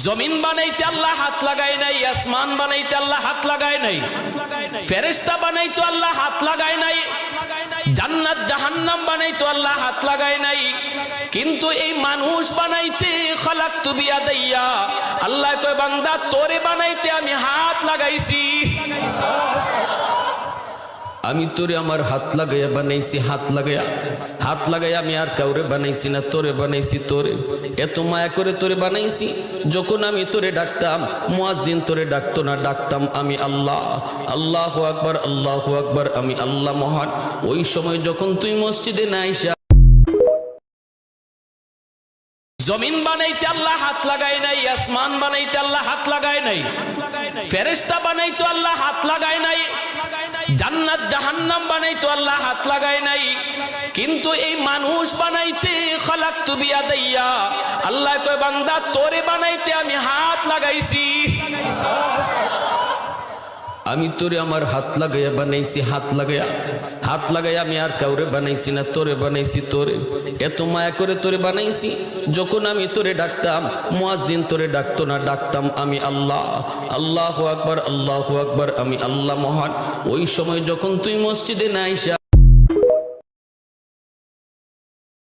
জমিন বানাইতে আল্লাহ হাত লাগায় নাই, আসমান বানাইতে আল্লাহ হাত লাগায় নাই, ফেরেশতা বানাইতে আল্লাহ হাত লাগায় নাই, জান্নাত জাহান্নাম বানাইতে আল্লাহ হাত লাগায় নাই। কিন্তু এই মানুষ বানাইতে খালাকতু বিয়াদাইয়া, আল্লাহ কয় বান্দা তোরে বানাইতে আমি হাত লাগাইছি। আমি তোরে আমার হাত লাগাইয়া বানাইছি, হাত লাগাইয়া আমি আর কাউরে বানাইছি না, তোরে বানাইছি। তোরে এত মায়া করে তোরে বানাইছি, যখন আমি তোরে ডাকতাম মুয়াজ্জিন তোরে ডাকতো না, ডাকতাম আমি আল্লাহ, আল্লাহু আকবার, আল্লাহু আকবার, আমি আল্লাহ মহান। ওই সময় যখন তুই মসজিদে না আইসা, জমিন বানাইতে আল্লাহ হাত লাগায় নাই, আসমান বানাইতে আল্লাহ হাত লাগায় নাই, ফেরেশতা বানাইতে আল্লাহ হাত লাগায় নাই, জান্নাত জাহান্নাম বানাইতে আল্লাহ হাত লাগায় নাই। কিন্তু এই মানুষ বানাইতে খালাকতু বিয়াদাইয়া, আল্লাহ কয় বান্দা তোরে বানাইতে আমি হাত লাগাইছি। আমি তোরে আমার হাত লাগাইয়া বানাইছি, হাত লাগাইয়া আমি আর কাউরে বানাইছি না, তোরে বানাইছি। তোরে এত মায়া করে তোরে বানাইছি, যখন আমি তোরে ডাকতাম মুয়াজ্জিন তোরে ডাকতো না, ডাকতাম আমি আল্লাহ, আল্লাহু আকবার, আল্লাহু আকবার, আমি আল্লাহ মহান। ওই সময় যখন তুই মসজিদে না আইসা